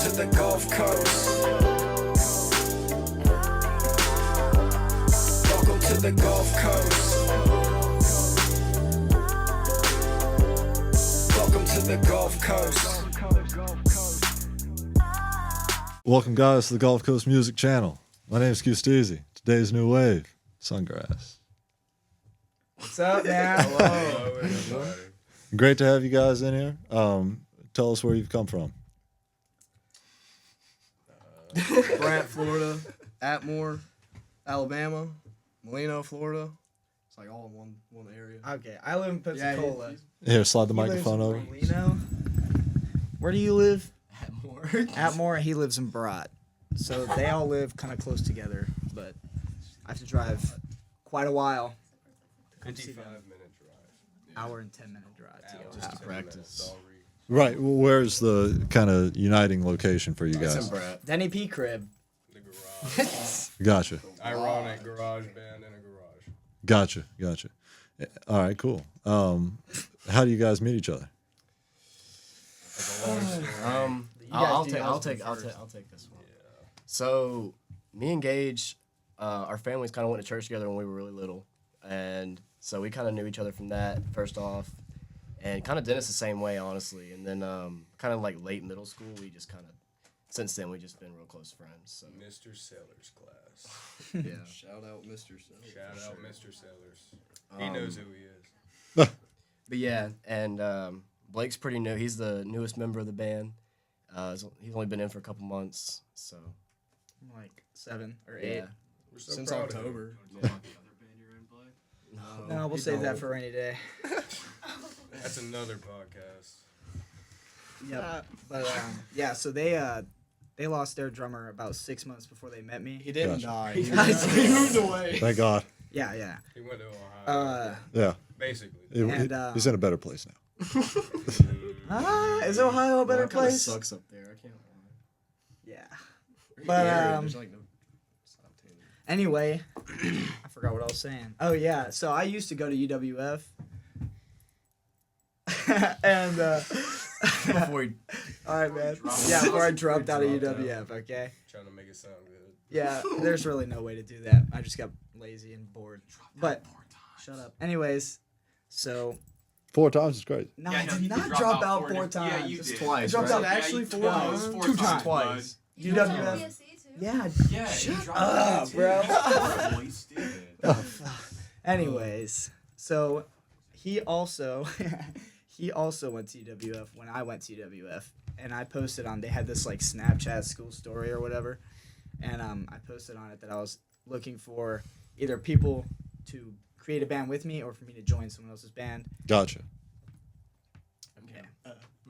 to the Gulf Coast. Welcome to the Gulf Coast. Welcome to the Gulf Coast. Welcome, guys, to the Gulf Coast Music Channel. My name is Steezy. Today's new wave, Sungraz. What's up, man? Hello, everybody. Great to have you guys in here. Tell us where you've come from. Brant, Florida. Atmore, Alabama. Molino, Florida. It's like all in one area. Okay, I live in Pensacola. Here, slide the He microphone lives over. in Molino. Where do you live? Atmore. Atmore. He lives in Barat. So they all live kind of close together, but I have to drive quite a while. 55-minute drive. Hour and 10-minute drive to go Just to out. practice. Right. Well, where's the kind of uniting location for you It's guys? in Brant. Denny P crib. The garage. Gotcha. Ironic garage band in a garage. Gotcha. All right, cool. How do you guys meet each other? I'll take this one. So, me and Gage, our families kind of went to church together when we were really little, and so we kind of knew each other from that first off, and kind of Dennis the same way, honestly. And then kind of like late middle school, we just kind of since then we just been real close friends. So Mr. Sellers class. yeah, shout out Mr. Sellers. Shout out Mr. Sellers. He knows who he is. But yeah, and Blake's pretty new. He's the newest member of the band. He's only been in for a couple months, so Like 7 or 8. yeah. We're so Since proud of him. October. No, we'll save that for a rainy day. That's another podcast. Yep. But yeah, so they lost their drummer about 6 months before they met me. He didn't Gotcha. die. He He moved away. Thank God. Yeah. He went to Ohio. Yeah. basically. He's in a better place now. Is Ohio a better It kinda place? sucks up there. I can't lie. Yeah. Great But, area, there's like no. Stop taking it. Anyway, I forgot what I was saying. Oh yeah, so I used to go to UWF, and Before he all right, man. Yeah, before I dropped out of UWF. Okay. Trying to make it sound good. Yeah, there's really no way to do that. I just got lazy and bored. But shut up. Anyways, so 4 times is great. no, Yeah, I no, did you not dropped drop out out four 4 di- yeah, times. you Just did. twice. I dropped right? out actually 4 times. 4 2 times. times. Twice. UWF. Yeah. Yeah, Shut up, bro. Holy stupid. Anyways, so he also went to UWF when I went to UWF, and I posted on. They had this like Snapchat school story or whatever, and I posted on it that I was looking for either people to create a band with me or for me to join someone else's band. Gotcha. Okay.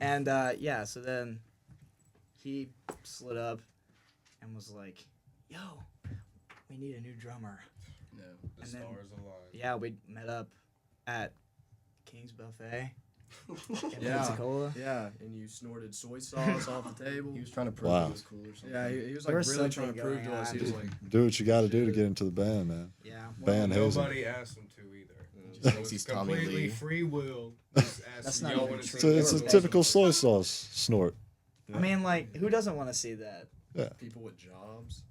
And yeah, so then he slid up and was like, "Yo, we need a new drummer." No. The And then- stars align. Yeah, we met up at King's Buffet in Yeah. Pensacola. Yeah, and you snorted soy sauce off the table. He was trying to prove Wow. he was cool or something. Yeah, he was There like was really trying something to prove to going us. He on. was like, Do what you got to do to get into the band, man. Yeah. Band hazing. Nobody asked him to either. Just So thinks it's he's Tommy completely Lee. free will. Just That's ask not y'all even when true. It's a typical soy sauce snort. I mean, like, who doesn't want to see that? People with jobs.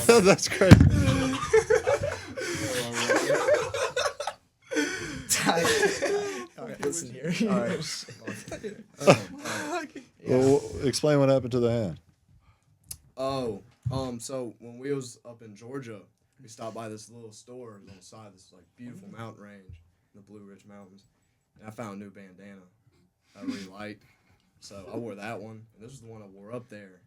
That's great. All right, listen here. All right. Well, explain what happened to the hand. oh, so when we was up in Georgia, we stopped by this little store on the side of this like beautiful mountain range in the Blue Ridge Mountains, and I found a new bandana I really liked. So I wore that one, and this is the one I wore up there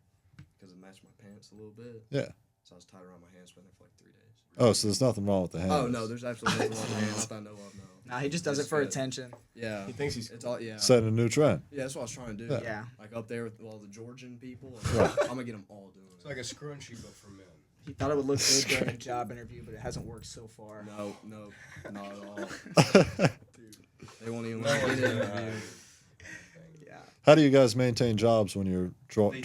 because it matched my pants a little bit. Yeah. So I was tied around my hands for like 3 days. Oh, so there's nothing wrong with the hand. Oh no, there's absolutely nothing wrong with my hands that I know of. No. Nah, he just does it for attention. Yeah. He thinks he's It's all yeah. Setting a new trend. Yeah, that's what I was trying to do. Yeah. Yeah. Like up there with all the Georgian people. Right. I'm gonna get them all doing It's it. like a scrunchie, but for men. He thought it would look good during a job interview, but it hasn't worked so far. No, not at all. They won't even No let me one's get an gonna interview. hire Yeah. How do you guys maintain jobs when you're touring?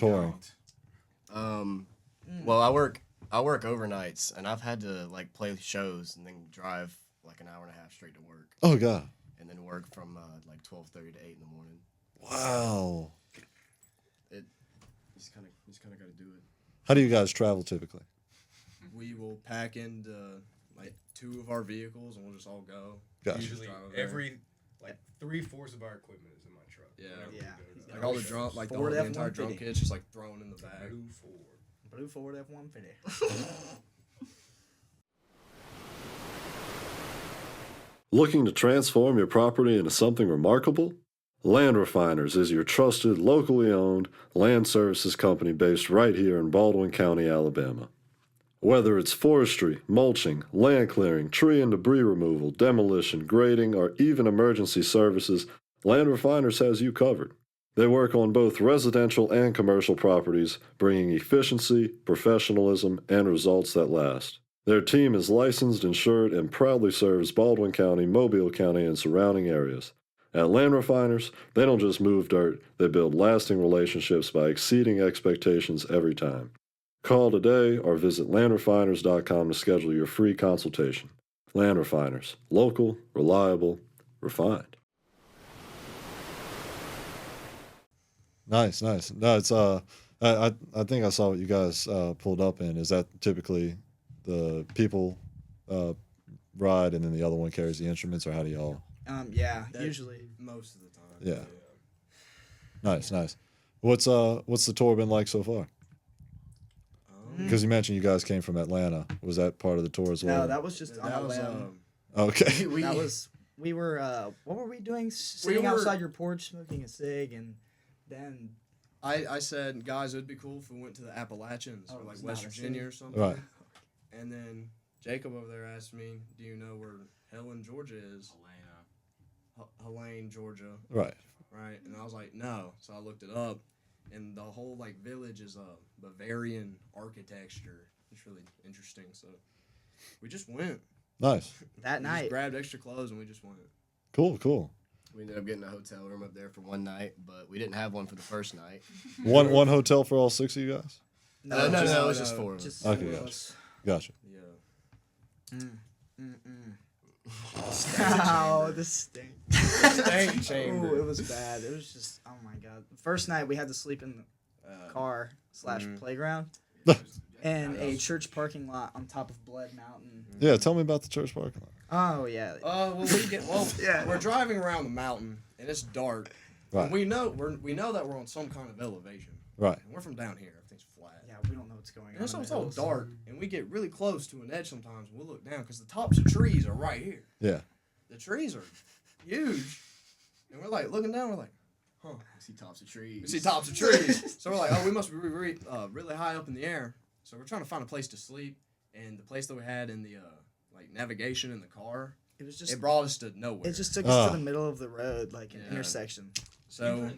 Well, I work overnights, and I've had to like play shows and then drive like an hour and a half straight to work, Oh God. and then work from like 12:30 to 8 in the morning. Wow. You just kind of got to do it. How do you guys travel typically? We will pack into like 2 of our vehicles and we'll just all go. Gotcha. Usually Drive over there. every, like 3/4 of our equipment is in my truck. Yeah. whenever we Yeah. go to Like the all the shows. drum, like Ford the entire drum F-150. kit's just like thrown in the bag. Blue Ford. Blue Ford F-150. Looking to transform your property into something remarkable? Land Refiners is your trusted, locally owned land services company based right here in Baldwin County, Alabama. Whether it's forestry, mulching, land clearing, tree and debris removal, demolition, grading, or even emergency services, Land Refiners has you covered. They work on both residential and commercial properties, bringing efficiency, professionalism, and results that last. Their team is licensed, insured, and proudly serves Baldwin County, Mobile County, and surrounding areas. At Land Refiners, they don't just move dirt, they build lasting relationships by exceeding expectations every time. Call today or visit landrefiners.com to schedule your free consultation. Land Refiners, local, reliable, refined. Nice. No, it's I think I saw what you guys pulled up in. Is that typically the people ride and then the other one carries the instruments, or how do y'all? Yeah, That- usually. Most of the time. Yeah. Nice. What's the tour been like so far? Because you mentioned you guys came from Atlanta. Was that part of the tour as well? No, that was just on That a was whim. Okay. We were what were we doing? Sitting were- outside your porch smoking a cig, and then I said, guys, it'd be cool if we went to the Appalachians or like it's West not a Virginia city. or something. Right. And then Jacob over there asked me, "Do you know where Helen, Georgia is?" Helene, Georgia. Right. Right. And I was like, "No." So I looked it up, and the whole like village is Bavarian architecture. It's really interesting. So we just went. Nice. that We night just grabbed extra clothes and we just went. Cool. We ended up getting a hotel room up there for one night, but we didn't have one for the first night. One hotel for all 6 of you guys? No, it was just no, 4 of us. just Okay, four of gotcha. us. Gotcha. Yeah. Oh, the stink. Stank chamber. Ooh, it was bad. It was just, oh my god. The first night we had to sleep in the car / playground and a church parking lot on top of Blood Mountain. Yeah, tell me about the church parking lot. Oh yeah. Yeah. We're driving around the mountain and it's dark. Right. And we know that we're on some kind of elevation. Right. And we're from down here. Everything's flat. Yeah, we don't know what's going on. And it's in the all hills. dark, and we get really close to an edge sometimes. We'll look down because the tops of trees are right here. Yeah. The trees are huge, and we're like looking down. We're like, huh? We see tops of trees. We see tops of trees. So we're like, oh, we must be really high up in the air. So we're trying to find a place to sleep, and the place that we had in the like navigation in the car, It was just. it brought us to nowhere. It just took us to the middle of the road, like an Yeah. intersection. So,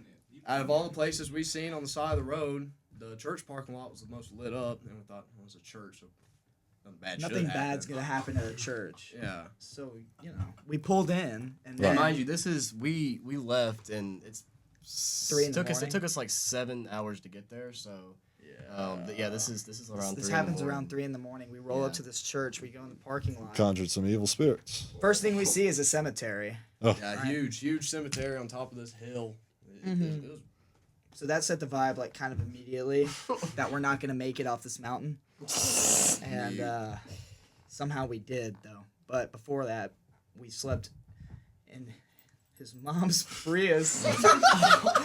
out of all the places we seen on the side of the road, the church parking lot was the most lit up, and we thought it was a church, so Nothing bad's gonna happen at a church. Yeah. So we pulled in, and And then mind you, this is we left and it's 3 in the It morning? took us like 7 hours to get there. So this is around. this 3 in the happens morning. around 3 in the morning. We roll up to this church. We go in the parking lot. Conjured some evil spirits. First thing we see is a cemetery. Yeah, huge cemetery on top of this hill. It was So that set the vibe like kind of immediately that we're not gonna make it off this mountain. And somehow we did though. But before that, we slept in his mom's Prius.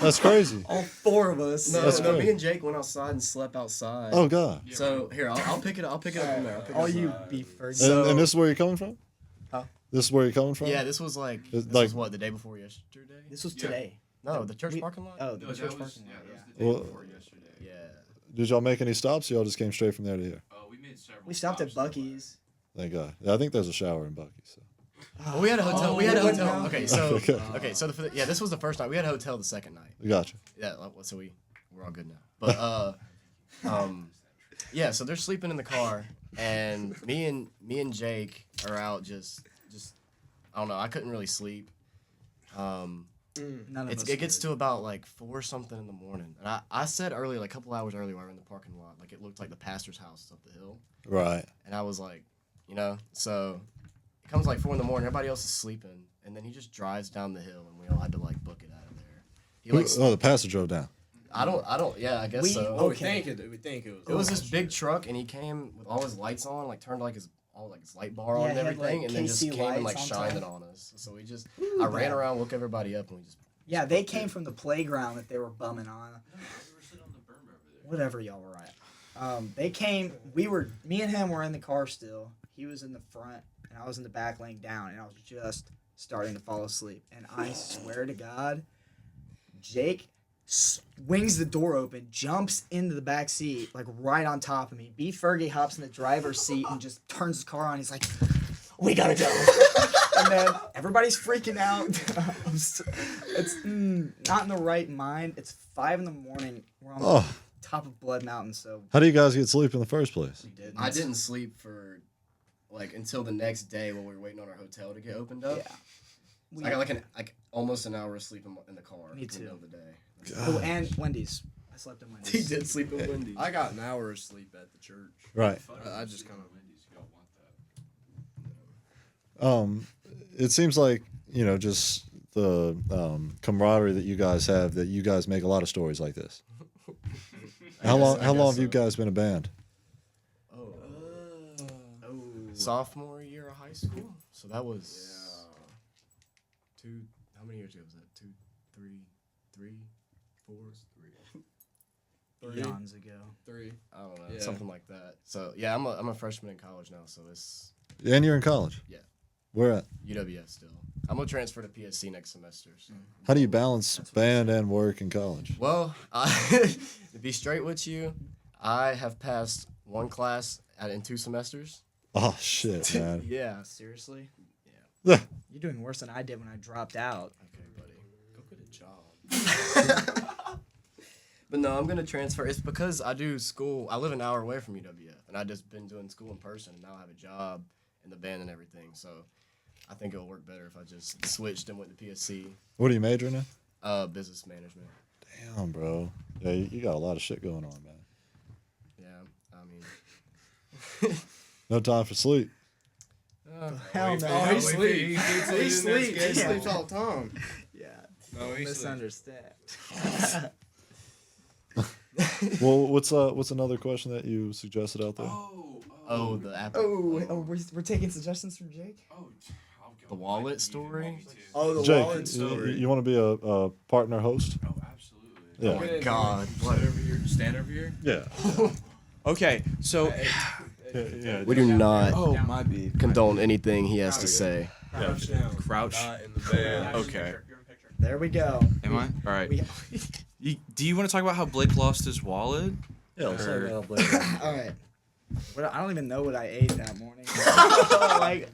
That's crazy. All 4 of us. No, That's no, great. me and Jake went outside and slept outside. Oh God. So here, I'll pick it up. I'll pick it up from there. I'll pick it All up. you beefers. And this is where you're coming from? Huh? This is where you're coming from? Yeah, this was like It's this like- was what, the day before yesterday? This was today. No, the church we- parking lot. Oh, the No, church that was, parking lot. that Yeah. was the day Well- before yesterday. Yeah. Did y'all make any stops? Y'all just came straight from there to here? We made several. We stopped at stops on the way. Bucky's. Thank God. Yeah, I think there's a shower in Bucky's. So. Well, we had a hotel. we had a we went hotel. down. Okay, so Okay. so this was the first night. We had a hotel the second night. Gotcha. Yeah, so we're all good now. But yeah, so they're sleeping in the car, and me and Jake are out just I don't know. I couldn't really sleep. None of us. It gets to about like 4 something in the morning, and I said earlier, like a couple hours earlier, while we were in the parking lot, like it looked like the pastor's house up the hill, Right. and I was like, so it comes like 4 in the morning, everybody else is sleeping, and then he just drives down the hill, and we all had to like book it out of there. He like the pastor drove down. I don't. Yeah, I guess so. Oh, Okay. we think it was. It was this big truck, and he came with all his lights on, like turned like his light bar on Yeah, and he had, everything, like, and then just KC came and like lights on shined top. it on us. So we just, I ran bad. around, woke everybody up, and we just. Yeah, they came from the playground that they were bumming on. Whatever y'all were at. They came. Me and him were in the car still. He was in the front, and I was in the back, laying down, and I was just starting to fall asleep. And I swear to God, Jake swings the door open, jumps into the back seat, like right on top of me. B. Fergie hops in the driver's seat and just turns his car on. He's like, "We gotta go." And then everybody's freaking out. It's not in the right mind. It's 5 a.m. We're on the top of Blood Mountain, so How do you guys get sleep in the first place? we did. I didn't sleep for, like, until the next day when we were waiting on our hotel to get opened up. Yeah. So I got like almost an hour of sleep in the car. Me In too. the middle of the day. Oh, and Wendy's. I slept in Wendy's. He did sleep in Wendy's. I got an hour of sleep at the church. Right. I just kind of. It seems like, just the camaraderie that you guys have, that you guys make a lot of stories like this. How long have you guys been a band? Sophomore year of high school. So that was how many years ago was that? 2, 3, 4, 3. Eons ago. 3. I don't know, Yeah. something like that. So yeah, I'm a freshman in college now. So it's And you're in college? Yeah. Where at? UWS still. I'm gonna transfer to PSC next semester. So. How do you balance band and work in college? Well, to be straight with you, I have passed one class in 2 semesters. Oh, shit, man. Yeah. Seriously? Yeah. You're doing worse than I did when I dropped out. Okay, buddy. Go get a job. But no, I'm gonna transfer. It's because I do school. I live an hour away from UWF, and I just been doing school in person, and now I have a job in the band and everything. So I think it'll work better if I just switched and went to PSC. What are you majoring in? Business management. Damn, bro. Yeah, you got a lot of shit going on, man. Yeah, I mean. No time for sleep. Hell no. Oh, he sleeps. He sleeps. He Yeah. sleeps all the time. Yeah. No, he sleeps. Misunderstand. Well, what's another question that you suggested out there? Oh, the Apple. We're taking suggestions from Jake? The wallet story. Oh, the Jake, wallet story. you want to be a partner host? Oh, absolutely. Yeah. Oh my God. What? Stand over here. Yeah. Okay, so Yeah. We do not oh my B. condone anything he has to say. Crouch down. Crouch. Not in the band. Okay. There we go. Am I? All right. We, Do you want to talk about how Blake lost his wallet? Yeah, let's talk Or- about Blake. all right. I don't even know what I ate that morning. Like,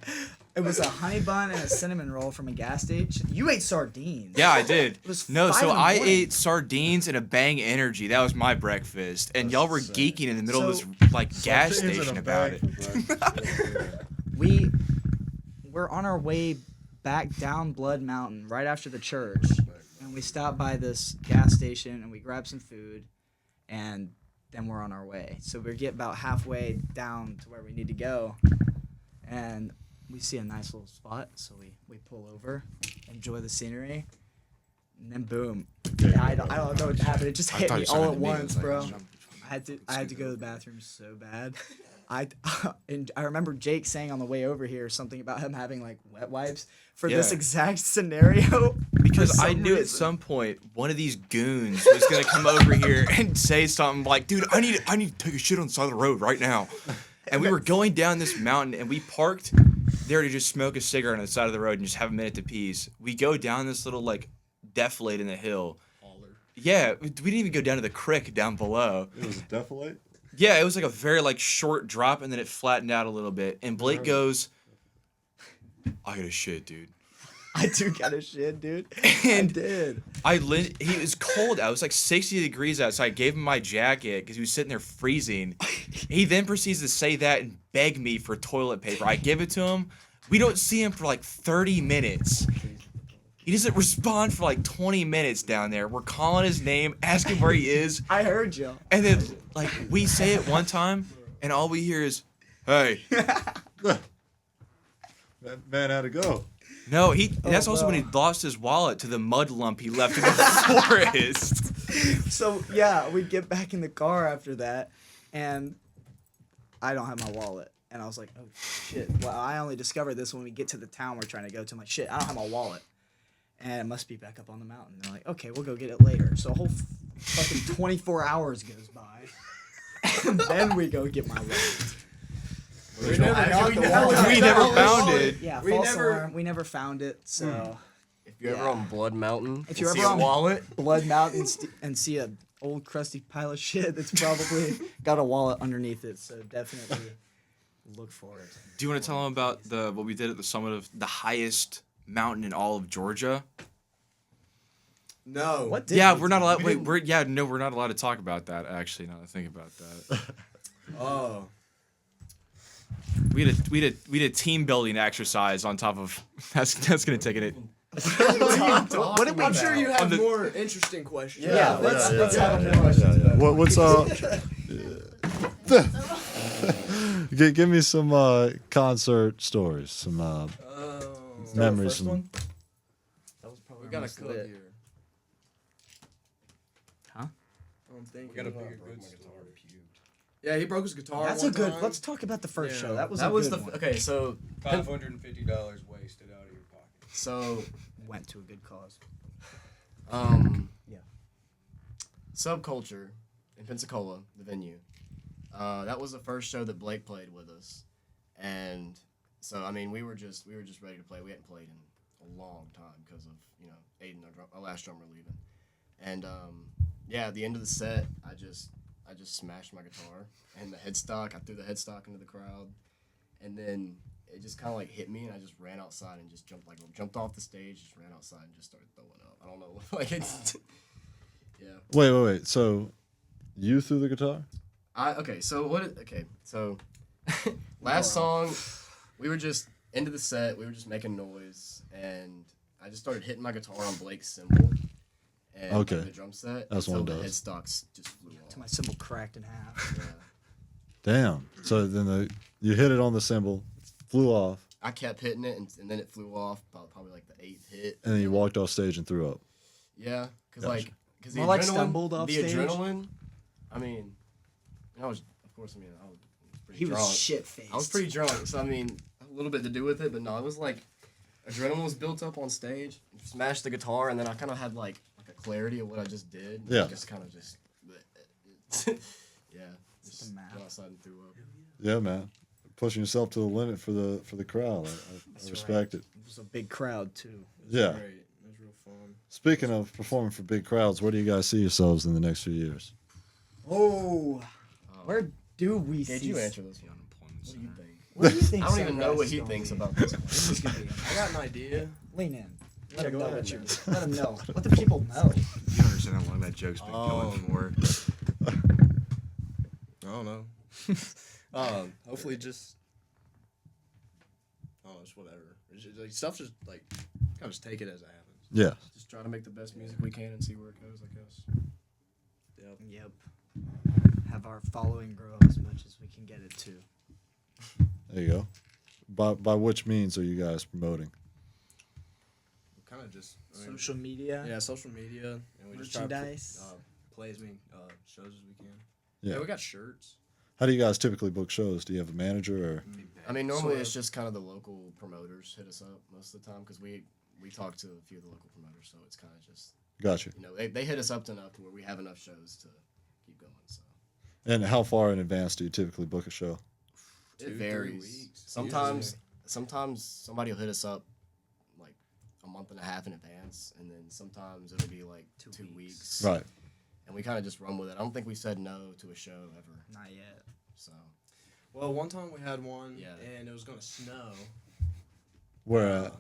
it was a honey bun and a cinnamon roll from a gas station. You ate sardines. Yeah, I did. It was No, 5 so in the I morning. ate sardines and a Bang Energy. That was my breakfast, and y'all were geeking in the middle of So- this like gas station about it. We're on our way back down Blood Mountain right after the church, and we stopped by this gas station and we grabbed some food, and then we're on our way. So we get about halfway down to where we need to go, and we see a nice little spot, so we pull over, enjoy the scenery, and then boom. I don't know what happened. It just hit thought me you said all it at to me. I once, was like, bro. jump. I had to go to the bathroom so bad. And I remember Jake saying on the way over here something about him having like wet wipes for this Yeah. exact scenario. Because for I some knew at reason. some point one of these goons was gonna come over here and say something like, "Dude, I need to take a shit on the side of the road right now." And we were going down this mountain, and we parked there to just smoke a cigarette on the side of the road and just have a minute to peace. We go down this little like defilade in the hill. Yeah, we didn't even go down to the creek down below. It was a defilate? Yeah, it was like a very like short drop, and then it flattened out a little bit. And Blake goes, "I got a shit, dude." I do got a shit, dude. And I did. He was cold out. It was like 60 degrees outside. I gave him my jacket because he was sitting there freezing. He then proceeds to say that and beg me for toilet paper. I give it to him. We don't see him for like 30 minutes. He doesn't respond for like 20 minutes down there. We're calling his name, asking where he is. I heard you. And then like we say it one time and all we hear is, "Hey." That man had to go. No, that's also when he no. lost his wallet to the mud lump he left in the forest. So yeah, we'd get back in the car after that, and I don't have my wallet. And I was like, oh shit. Well, I only discovered this when we get to the town we're trying to go to. I'm like, shit, I don't have my wallet. And it must be back up on the mountain. They're like, okay, we'll go get it later. So a whole fucking 24 hours goes by. And then we go get my wallet. We never got the wallet. We never found it. Yeah, We false never- alarm. We never found it. So If you're ever Yeah. on Blood Mountain, If and you're see ever a on- wallet, Blood Mountain and see a old crusty pile of shit that's probably got a wallet underneath it. So definitely look for it. Do you want to tell them about what we did at the summit of the highest mountain in all of Georgia? No. What did Yeah, we we're not do? allowed. We Wait, didn't- we're not allowed to talk about that. Actually, now that I think about that, Oh. we had a team building exercise on top of. That's gonna take it. What did we I'm sure you On have the- more interesting questions. Yeah, let's have a more. What's give me some concert stories, some memories. First Some, one? That was probably We got a most cook lit. here. Huh? I'm thinking. We got a bigger good story. Yeah, he broke his guitar. That's one a good. time. Let's talk about the first Yeah. show. That was that a was good the one. okay. So $550 wasted out of your pocket. so Went to a good cause. Yeah. Subculture in Pensacola, the venue. That was the first show that Blake played with us, and so I mean we were just ready to play. We hadn't played in a long time because of Aiden, our last drummer, leaving, and yeah, at the end of the set, I just smashed my guitar and the headstock. I threw the headstock into the crowd, and then it just kind of like hit me, and I just ran outside and just jumped off the stage, just ran outside and just started throwing up. I don't know, like it's yeah. wait. So, you threw the guitar? So last song, we were just into the set. We were just making noise, and I just started hitting my guitar on Blake's cymbal. And Okay. the drum set. That's and one so the does. headstocks just flew off. To my cymbal cracked in half. Yeah. Damn. So then you hit it on the cymbal, flew off, I kept hitting it, and then it flew off. Probably like the 8th hit. and then you walked off stage and threw up. Yeah, because Gotcha. the More like adrenaline, stumbled off the stage? adrenaline. I mean, I was pretty He drunk. was shit faced. I was pretty drunk, so I mean, a little bit to do with it, but no, it was like adrenaline was built up on stage. Smashed the guitar, and then I kind of had like a clarity of what I just did. Yeah. Just kind of just. Yeah. Just the math. went outside and threw up. Yeah, man. Pushing yourself to the limit for the crowd. I respect it. It was a big crowd too. Yeah. Great. It was real fun. Speaking of performing for big crowds, where do you guys see yourselves in the next few years? Oh, where do we Did see? you answer this one? Unemployment What do you center. think? What do you think? I don't even know Sungraz what is he gonna thinks be? about this. This is gonna be. I got an idea. Lean in. Let Yeah, him go know ahead, what you're. man. Let him know. Let the people know. You don't understand how long that joke's been going for. I don't know. Hopefully just. Oh, it's whatever. It's just, like, stuff just like kind of just take it as it happens. Yeah. Just try to make the best music we can and see where it goes, I guess. Yep. Have our following grow as much as we can get it to. There you go. By which means are you guys promoting? Kind of just Social media. Yeah, social media, and we just try Merchandise. to play as many shows as we can. Yeah. Yeah, we got shirts. How do you guys typically book shows? Do you have a manager or? I mean, normally Sort it's of. just kind of the local promoters hit us up most of the time because we talk to a few of the local promoters, so it's kind of just Got you. they hit us up to enough to where we have enough shows to keep going. So And how far in advance do you typically book a show? it 2-3 varies. weeks, Sometimes somebody will hit us up like a month and a half in advance, and then sometimes it'll be like 2 weeks. Right. And we kind of just run with it. I don't think we said no to a show ever. Not yet. So Well, one time we had one, Yeah. and it was gonna snow Where at?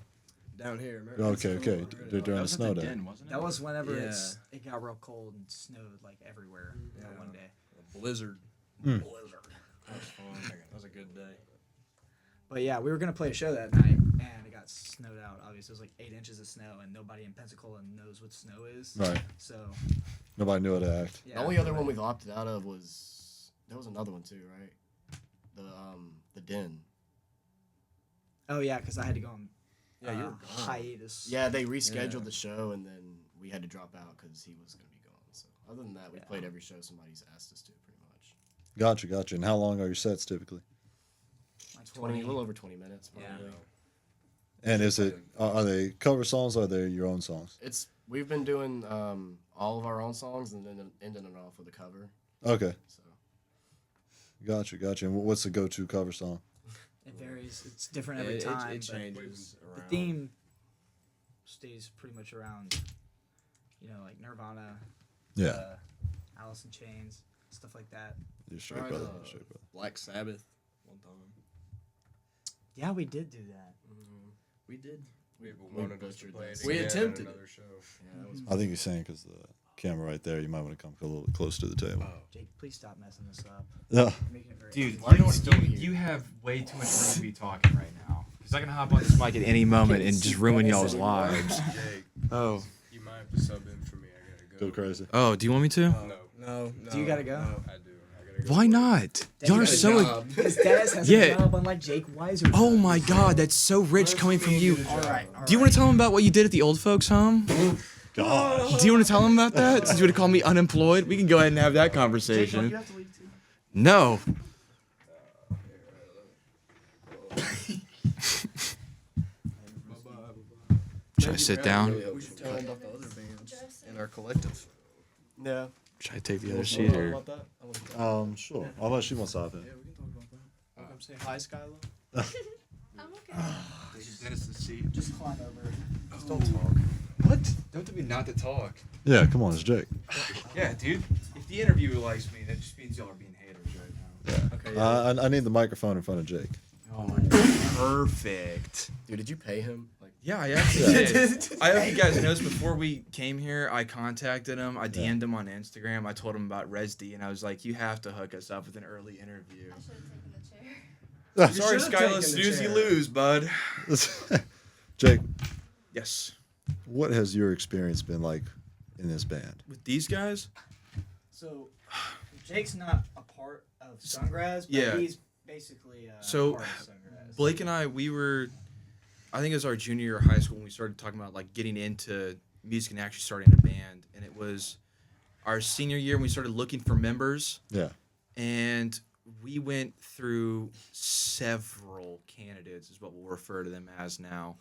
down here. Okay. During That the was at snow the day. Den, wasn't it? That was whenever Yeah. it got real cold and snowed like everywhere Yeah. for one day. A blizzard. Hmm. Blizzard. That was fun. That was a good day. But yeah, we were gonna play a show that night, and it got snowed out. Obviously, it was like 8 inches of snow, and nobody in Pensacola knows what snow is. Right. So Nobody knew how to act. yeah. the only other one we've opted out of was there was another one too, right? The Den. Oh yeah, because I had to go and Yeah, you were gone. hiatus. Yeah, they rescheduled Yeah. the show, and then we had to drop out because he was going to be gone. So other than that, we played every show somebody's asked us to, pretty much. Gotcha. And how long are your sets typically? Like 20, a little over 20 minutes, probably. And is it are they cover songs or are they your own songs? We've been doing all of our own songs and then ending it off with a cover. Okay, So gotcha. And what's the go-to cover song? It varies. It's different every time. It but changes the around. theme stays pretty much around, like Nirvana, Yeah, Alice in Chains, stuff like that. you're straight Tried, brother. Black Sabbath one time. Yeah, we did do that. We did. People wanted us to butchered play that. it We again at attempted another show. yeah, that was I think you're saying because the camera right there, you might want to come a little bit close to the table. Jake, please stop messing this up. Yeah. You're making it very Dude, Why are you you, still you, here? you have way too much room to be talking right now. Because I can hop on this mic at any moment and just ruin y'all's lives. Jake, Oh. you might have to sub in for me. I gotta go. Go crazy. Oh, do you want me to? No. Do you gotta go? No. I do. I gotta go. Why not? Y'all are so. Because Daz has Yeah. a job unlike Jake Weiser. Oh my God, that's so rich coming from you. All right. Do you want to tell them about what you did at the old folks' home? Gosh. Do you want to tell them about that? Since you would call me unemployed, we can go ahead and have that Jake, don't conversation. you have to leave too? No. Should I sit down? We should tell them about the other bands in our collective. yeah. Should I take the other seat or? About that? I want to talk. Sure. Unless she wants to hop in. Yeah, we can talk about that. Come say hi, Skylar. I'm okay. Dennis the seat. Just climb over. Just don't talk. What? Don't tell me not to talk. Yeah, come on, it's Jake. Yeah, dude. If the interviewer likes me, that just means y'all are being haters right now. Okay. I need the microphone in front of Jake. Oh my God. Perfect. Dude, did you pay him? Like, Yeah, I actually did. I hope you guys noticed before we came here, I contacted him. I DM'd him on Instagram. I told him about Res D, and I was like, you have to hook us up with an early interview. I should have taken the chair. Sorry, should've taken Skylar. the Snooze, you chair. lose, bud. Jake, Yes. what has your experience been like in this band? With these guys? So, Jake's not a part of Sungraz, but Yeah. he's basically So, part of Sungraz. Blake and I, I think it was our junior year of high school when we started talking about like getting into music and actually starting a band. And it was our senior year when we started looking for members. Yeah. And we went through several candidates, is what we'll refer to them as now.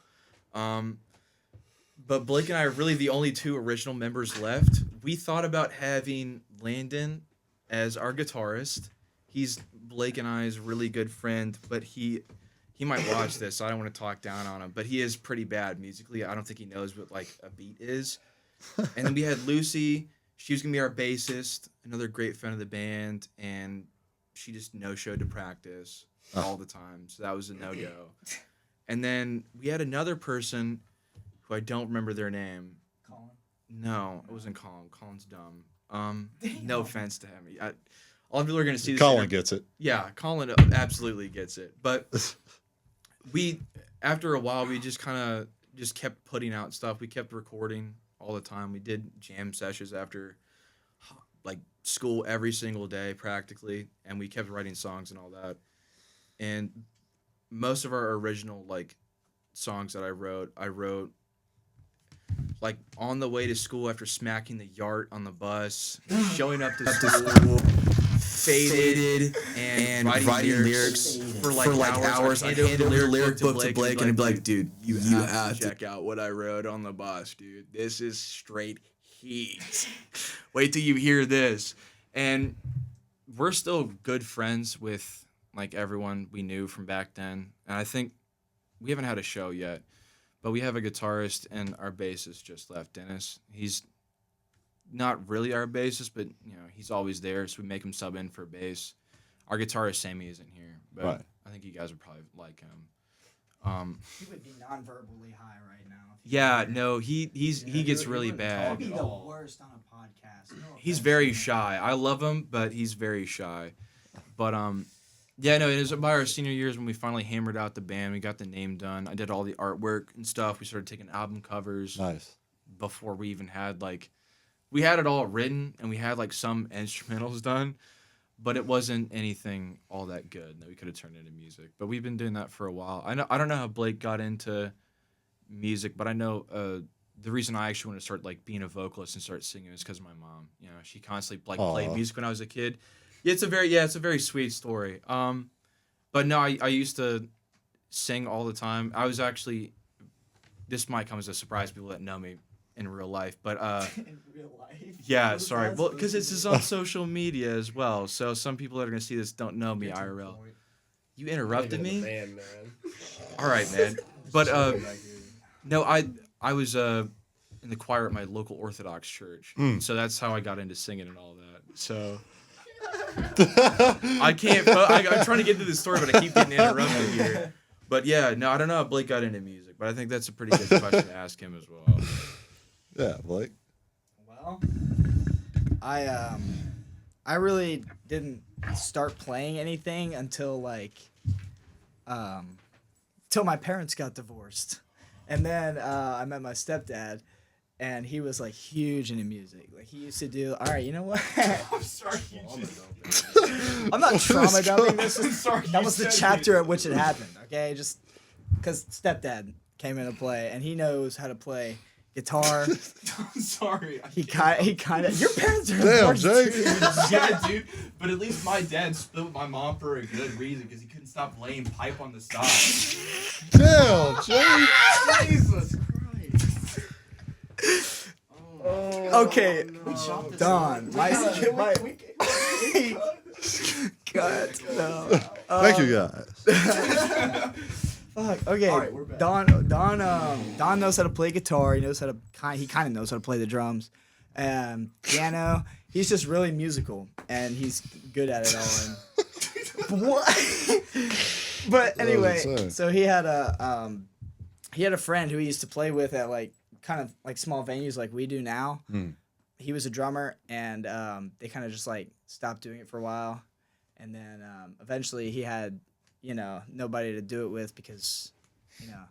But Blake and I are really the only two original members left. We thought about having Landon as our guitarist. He's Blake and I's really good friend, but he might watch this, so I don't want to talk down on him. But he is pretty bad musically. I don't think he knows what like a beat is. And then we had Lucy. She was gonna be our bassist, another great friend of the band, and she just no-showed to practice all the time. So that was a no-go. And then we had another person who I don't remember their name. Colin. No, it wasn't Colin. Colin's dumb. No offense to him. All people are gonna see this. Colin gets it. Yeah, Colin absolutely gets it. But after a while, we just kind of just kept putting out stuff. We kept recording all the time. We did jam sessions after like school every single day practically, and we kept writing songs and all that. And most of our original like songs that I wrote like on the way to school after smacking the yart on the bus, showing up to school, faded and writing lyrics for like hours. I'd hand over the lyric book to Blake and he'd be like, dude, you have to check out what I wrote on the bus, dude. This is straight heat. Wait till you hear this. And we're still good friends with like everyone we knew from back then. And I think we haven't had a show yet, but we have a guitarist and our bassist just left, Dennis. He's not really our bassist, but you know he's always there, so we make him sub in for bass. Our guitarist Sammy isn't here, but Right. I think you guys would probably like him. He would be non-verbally high right now. Yeah, no, he gets really bad. He'd be the worst on a podcast. No He's offense. very shy. I love him, but he's very shy. But yeah, no, it was by our senior years when we finally hammered out the band. We got the name done. I did all the artwork and stuff. We started taking album covers Nice. before we even had we had it all written and we had like some instrumentals done, but it wasn't anything all that good that we could have turned into music. But we've been doing that for a while. I don't know how Blake got into music, but I know the reason I actually want to start like being a vocalist and start singing is because of my mom. You know, she constantly like played Aw. music when I was a kid. It's a very sweet story. But no, I used to sing all the time. I was actually, this might come as a surprise to people that know me in real life, but In real life. yeah, What is sorry. that Well, supposed because to it's just on social media as well. So some people that are gonna see this don't know me IRL. You interrupted me. Man, man. All right, man. But no, I was in the choir at my local Orthodox church, so that's how I got into singing and all that. So I can't. I'm trying to get into this story, but I keep getting interrupted here. But yeah, no, I don't know how Blake got into music, but I think that's a pretty good question to ask him as well. Yeah, Blake. Well, I really didn't start playing anything until till my parents got divorced, and then I met my stepdad, and he was like huge into music. Like he used to do. All right, you know what? I'm sorry. I'm not trauma dumping this. Sorry, That you was the said chapter at which it happened. Okay, just because stepdad came into play, and he knows how to play guitar. I'm sorry. He kind of. Your parents are Damn, divorced, Jake. too. Yeah, dude. But at least my dad split with my mom for a good reason because he couldn't stop laying pipe on the side. Damn, Jay. Jesus Christ. Okay, Don. My God, no. Thank you, guys. Fuck. Okay. Alright, we're back. Don knows how to play guitar. He knows how to he kind of knows how to play the drums, piano. He's just really musical, and he's good at it all. And what? But anyway, insane. so he had a friend who he used to play with at like kind of like small venues like we do now. He was a drummer, and they kind of just like stopped doing it for a while, and then eventually he had, you know, nobody to do it with because, you know,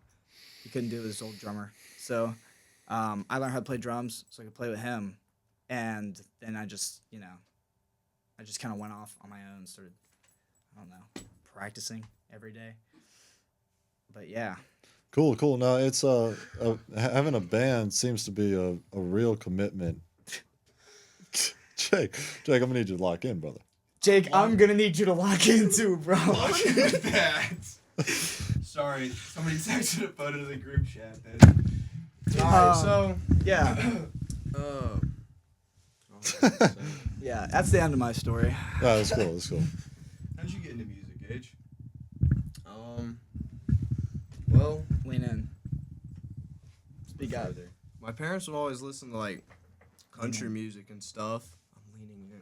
he couldn't do it with his old drummer. So I learned how to play drums so I could play with him, and then I just kind of went off on my own, started, I don't know, practicing every day. But yeah. Cool. No, it's having a band seems to be a real commitment. Jake, I'm gonna need you to lock in, brother. Jake, I'm gonna need you to lock in too, bro. Look at that. Sorry, somebody texted a photo to the group chat. Then. Alright, so Yeah, uh, yeah, that's the end of my story. Yeah, that's cool. How'd you get into music, Gage? well, Lean in. Speak out. my parents would always listen to like country music and stuff. I'm leaning in.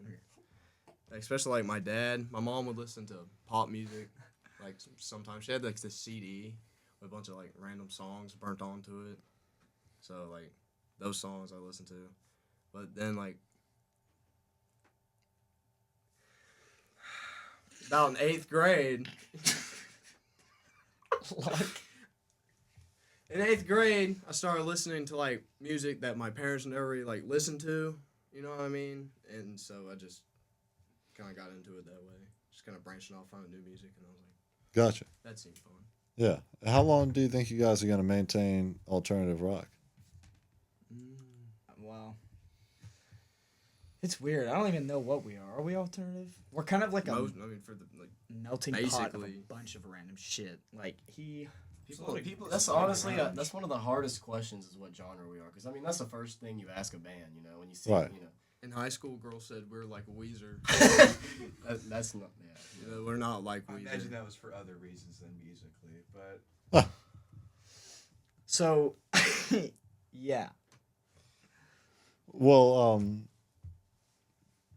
Especially like my dad. My mom would listen to pop music. Like sometimes she had like this CD with a bunch of like random songs burnt onto it. So like those songs I listened to. But then like about in 8th grade. In 8th grade, I started listening to like music that my parents never really like listened to. You know what I mean? And so I just kind of got into it that way. Just kind of branching off on new music, and I was like, Gotcha. that seemed fun. Yeah. How long do you think you guys are gonna maintain alternative rock? Wow. It's weird. I don't even know what we are. Are we alternative? We're kind of like a Most, I mean, for the like, melting pot of a basically. bunch of random shit. Like People. That's honestly that's one of the hardest questions is what genre we are, because I mean that's the first thing you ask a band, you know, when you see, Right. you know. in high school, girls said we're like Weezer. That's not. Yeah. You know, we're not like I Weezer. imagine that was for other reasons than musically, but so. Yeah. Well,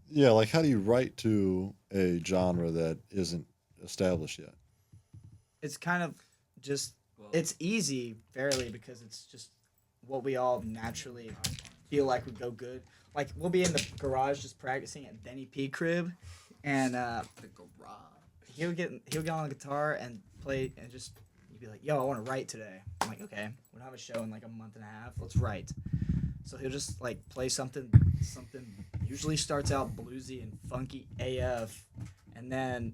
yeah, like how do you write to a genre that isn't established yet? It's kind of just. It's easy, fairly, because it's just what we all naturally feel like would go good. Like we'll be in the garage just practicing at Benny P crib, and The garage. he'll get on the guitar and play, and just he'd be like, "Yo, I want to write today." I'm like, "Okay, we don't have a show in like a month and a half. Let's write." So he'll just like play something usually starts out bluesy and funky AF, and then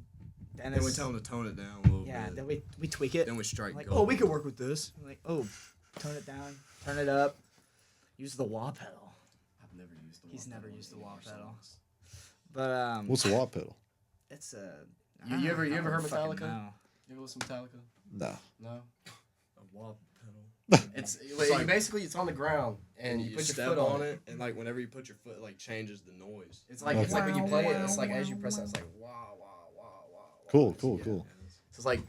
Then we tell them to tone it down a little yeah, bit. then we tweak it. Then we strike Like, gold. oh, we could work with this. I'm like, oh, tone it down, turn it up, use the wah pedal. I've never used the. He's wah never pedal used the in wah our pedal. songs. But What's the wah pedal? it's a. You ever I don't heard fucking Metallica? know. You ever listen to Metallica? No. No. A wah pedal. It's like- basically it's on the ground and you you put your step foot on on it, and like whenever you put your foot, it like changes the noise. It's like Okay. when you play it. It's like as you press it, it's like wah wah wah wah. Cool, wah. cool, Yeah. cool. So it's like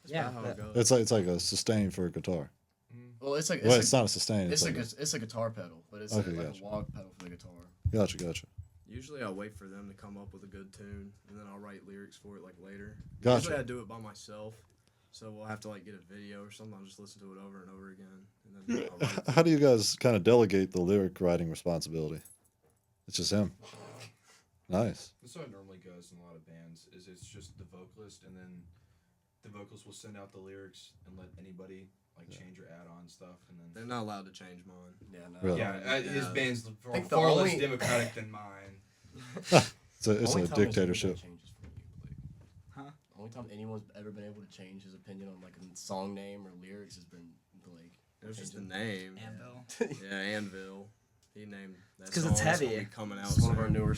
Yeah, How that- it goes. It's like a sustain for a guitar. well, it's like Well, it's not a sustain. it's Like it's a guitar pedal, but it's Okay, like gotcha. a wah pedal for the guitar. Gotcha. Usually I wait for them to come up with a good tune, and then I'll write lyrics for it like later. Gotcha. Usually I do it by myself, so we'll have to like get a video or something. I'll just listen to it over and over again, and then I'll write How do you guys kind of delegate the lyric writing responsibility? It's just him. Nice. That's how it normally goes in a lot of bands. Is it's just the vocalist, and then the vocalist will send out the lyrics and let anybody like change or add on stuff, and then They're not allowed to change mine. Yeah, no. Really? his band's far, think the far only- less democratic than mine. It's Only a time there's dictatorship. been changes from you, Blake. Huh? Only time anyone's ever been able to change his opinion on like a song name or lyrics has been Blake. It was just a name. Anvil. Yeah, Anvil. He named that 'cause song. it's That's heavy. gonna be coming out It's one of soon. our new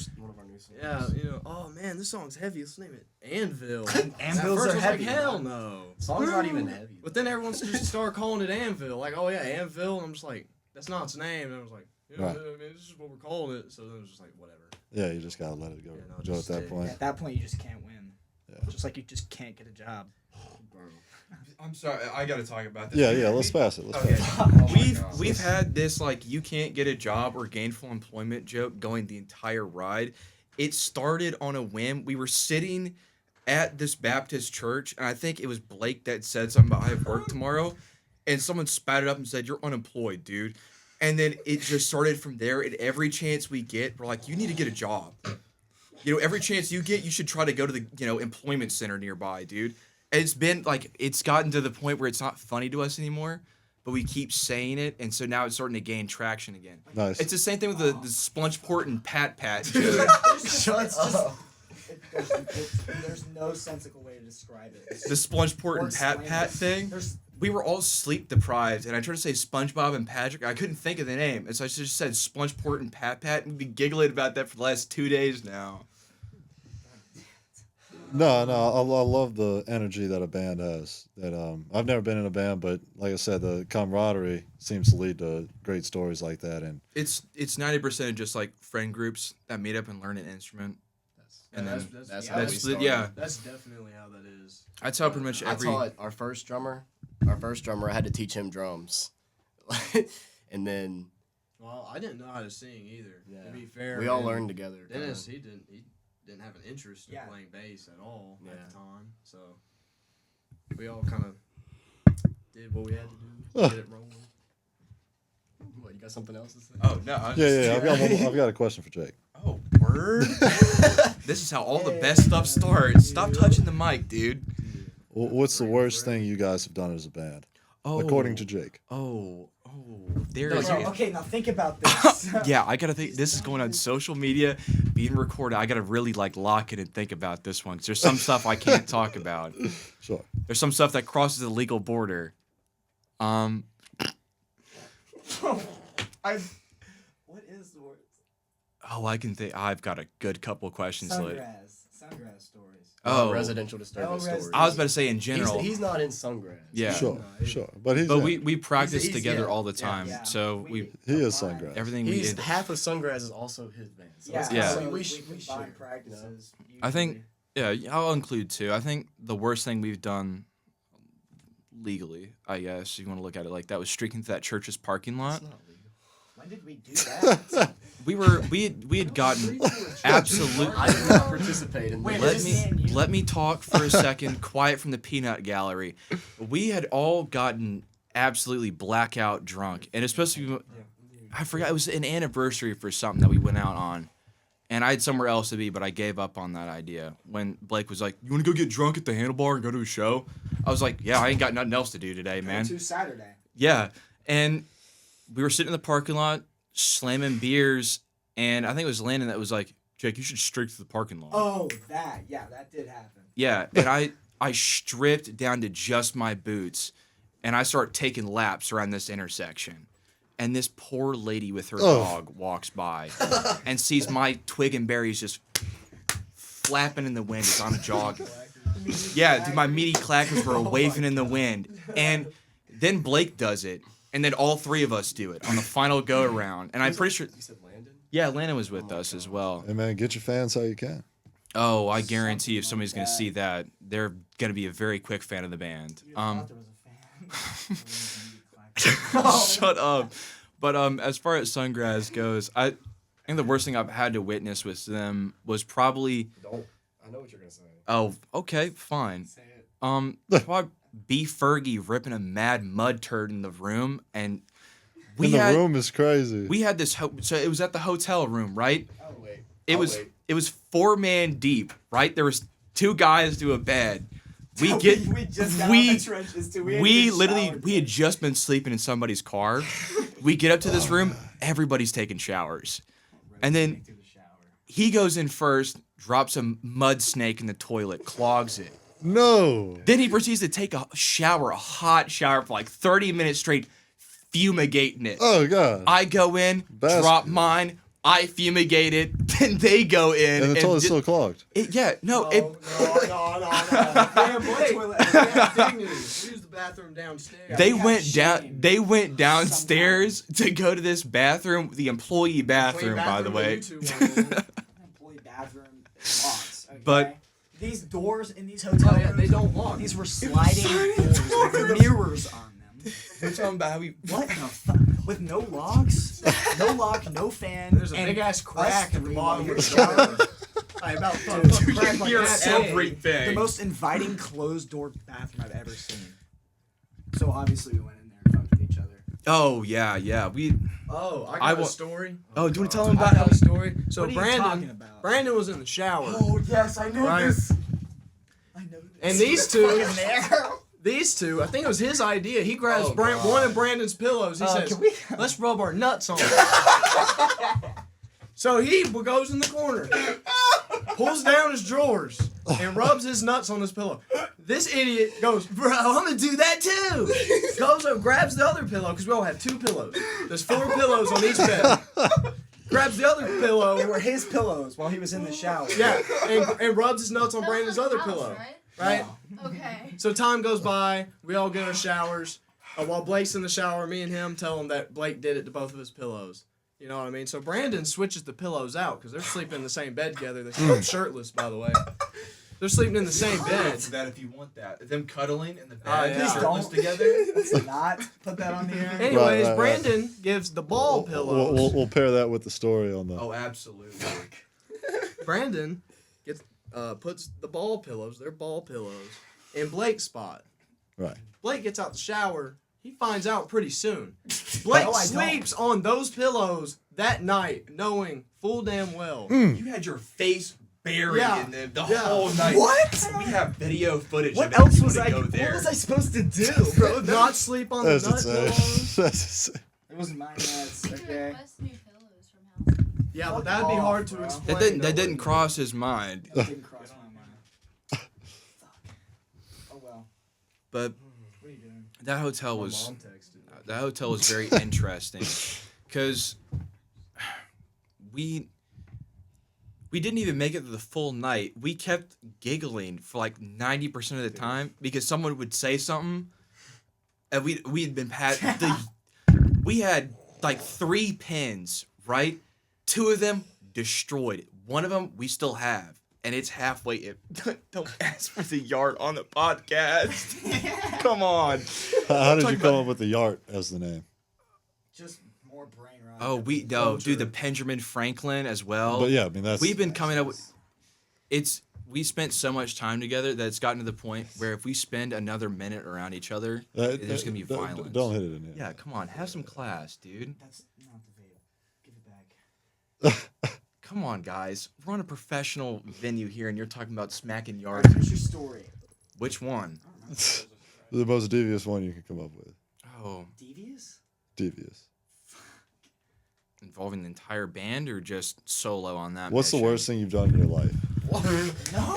songs. Yeah, you know. Oh man, this song's heavy. Let's name it Anvil. Anvils At first are I was heavy. Like, hell no. Song's not even heavy. But then everyone's just started calling it Anvil. Like, oh yeah, Anvil. And I'm just like, that's not its name. And I was like, yeah, Right. I mean, this is what we're calling it. So then it was just like, whatever. Yeah, you just gotta let it go. Yeah, no, Go at just that stay. point. At that point, you just can't win. Yeah. Just like you just can't get a job. I'm sorry, I gotta talk about this. Yeah, let's pass it. Let's Okay. pass it. We've had this like you can't get a job or gainful employment joke going the entire ride. It started on a whim. We were sitting at this Baptist church, and I think it was Blake that said something about I have work tomorrow, and someone spat it up and said, "You're unemployed, dude." And then it just started from there. And every chance we get, we're like, "You need to get a job." You know, every chance you get, you should try to go to the employment center nearby, dude. And it's been like it's gotten to the point where it's not funny to us anymore, but we keep saying it, and so now it's starting to gain traction again. Nice. It's the same thing with the Splunchport and Pat joke. Shut up. There's no sensical way to describe it. The Splunchport Or and Pat explain it. thing. There's We were all sleep deprived, and I tried to say SpongeBob and Patrick. I couldn't think of the name, and so I just said Splunchport and Pat, and we've been giggling about that for the last 2 days now. No, I love the energy that a band has. That I've never been in a band, but like I said, the camaraderie seems to lead to great stories like that. And It's 90% just like friend groups that meet up and learn an instrument. And then That's yeah, how we that's started. yeah. That's definitely how that is. That's how pretty much I every. taught our first drummer. I had to teach him drums, and then Well, I didn't know how to sing either. Yeah. To be fair, we all and learned together. Dennis, he didn't have an interest in Yeah. playing bass at all Yeah. at the time. So we all kind of did what we had to do to get it rolling. What, you got something else to say? Oh no! I was yeah. I've got a question for Jake. Oh word! This is how all the best stuff starts. Stop touching the mic, dude. What's the worst thing you guys have done as a band, Oh, according to Jake? There No, is. you- okay, now think about this. Yeah, I gotta think. This is going on social media, being recorded. I gotta really like lock it and think about this one. 'Cause there's some stuff I can't talk about. Sure. There's some stuff that crosses the legal border. What is the word? Oh, I can think. I've got a good couple questions. Sungraz stories. Oh, residential disturbance Oh, res- stories. I was about to say in general. He's not in Sungraz. Yeah. Sure. But he's But in. we practice he's- together yeah, all the time. Yeah. So we He is Sungraz. everything we He's did. half of Sungraz is also his band. So Yeah, it's Yeah. So kinda- we we combine share, practices. I think usually. yeah, I'll include two. I think the worst thing we've done legally, I guess, if you want to look at it like that, was streaking through that church's parking lot. It's not legal. When did we do that? We had gotten absolute. I did not participate in Wait, this. Let me talk for a second. Quiet from the peanut gallery. We had all gotten absolutely blackout drunk, and it's supposed to be. I forgot it was an anniversary for something that we went out on, and I had somewhere else to be, but I gave up on that idea when Blake was like, "You want to go get drunk at the Handlebar and go to a show?" I was like, "Yeah, I ain't got nothing else to do today, man." To Saturday. Yeah, and we were sitting in the parking lot slamming beers, and I think it was Landon that was like, "Jake, you should streak through the parking lot." Oh, that did happen. Yeah, and I stripped down to just my boots, and I start taking laps around this intersection. And this poor lady with her dog walks by and sees my twig and berries just flapping in the wind as I'm jogging. Yeah, dude, my meaty clackers were waving in the wind. And then Blake does it. And then all three of us do it on the final go-around. And I'm pretty sure... You said Landon? Yeah, Landon was with us as well. Hey, man, get your fans how you can. Oh, I guarantee if somebody's going to see that, they're going to be a very quick fan of the band. Shut up. But as far as Sungraz goes, I think the worst thing I've had to witness with them was probably... I know what you're going to say. Oh, okay, fine. Say it. Probably B. Fergie ripping a mad mud turd in the room, and The room is crazy. We had this, so it was at the hotel room, right? Oh, wait. It was 4-man deep, right? There was 2 guys to a bed. We had just been sleeping in somebody's car. We get up to this room, everybody's taking showers. And then he goes in first, drops a mud snake in the toilet, clogs it. No. Then he proceeds to take a hot shower for like 30 minutes straight, fumigating it. Oh, God. I go in, drop mine, I fumigate it, then they go in. And the toilet's still clogged. No. Damn, dignity. Use the bathroom downstairs. They went downstairs to go to this bathroom, the employee bathroom, by the way. Employee bathroom locks. Okay? But these doors in these hotel rooms, they don't lock. These were sliding doors with mirrors on them. we're talking about how we... What the fuck? With no locks, no lock, no fan. There's a big ass crack at the bottom of the shower. About Dude, crack like that. everything. The most inviting closed door bathroom I've ever seen. So obviously we went in there and fucked with each other. Oh, yeah. Oh, I I got a wa- story. Oh, do you want to tell them I about got a story. So What are you talking about? Brandon was in the shower. Oh yes, I know Right. this. I know this. And these two, in there. these two, I think it was his idea. He grabs one of Brandon's pillows. He says, can we- "Let's rub our nuts on it." So he goes in the corner, pulls down his drawers, and rubs his nuts on his pillow. This idiot goes, "Bro, I'm gonna do that too." Goes up, grabs the other pillow because we all have 2 pillows. There's 4 pillows on each bed. Grabs the other pillow. They were his pillows while he was in the shower. Yeah, and rubs his nuts on Brandon's other pillow. Right? Okay. So time goes by, we all get our showers. While Blake's in the shower, me and him tell him that Blake did it to both of his pillows. You know what I mean? So Brandon switches the pillows out because they're sleeping in the same bed together. They're both shirtless, by the way. They're sleeping in the same bed. that if you want that. Them cuddling in the Oh, yeah. Please don't. together. Let's not put that on the air. Anyways, Right. Brandon gives the ball pillows. We'll pair that with the story on the. Oh, absolutely. Brandon gets puts the ball pillows, their ball pillows, in Blake's spot. Right. Blake gets out the shower. He finds out pretty soon. Blake No, I don't. sleeps on those pillows that night, knowing full damn well. You had your face buried Yeah. in them the Yeah. whole night. What? We have video footage of What it. else if you was wanna I? go What there. was I supposed to do, bro? Not sleep on the That's nut insane. pillows. That's insane. It wasn't my nuts. You can Okay. request new pillows from House. Yeah, but Fuck that'd be off, hard to bro. explain. That didn't cross his mind. That didn't cross my mind. Fuck. Oh well. But What are you doing? that hotel was Mom texted. that hotel was very interesting because we didn't even make it to the full night. We kept giggling for like 90% of the time because someone would say something, and we had been we had like 3 pins, right? 2 of them destroyed. One of them we still have, and it's halfway. Don't ask for the yard on the podcast. Come on. How did you come up with the Yart as the name? Just more brain rot. Oh, dude, the Benjamin Franklin as well. But yeah, I mean that's. We've been coming up with. We spent so much time together that it's gotten to the point where if we spend another minute around each other, there's gonna be violence. Don't hit it in here. Yeah, come on, have some class, dude. That's not the vape. Give it back. Come on, guys. We're on a professional venue here, and you're talking about smacking All right, yards. finish your story. Which one? The most devious one you can come up with. Oh, Devious? Devious. involving the entire band or just solo on that? What's the mission? worst thing you've done in your life? No.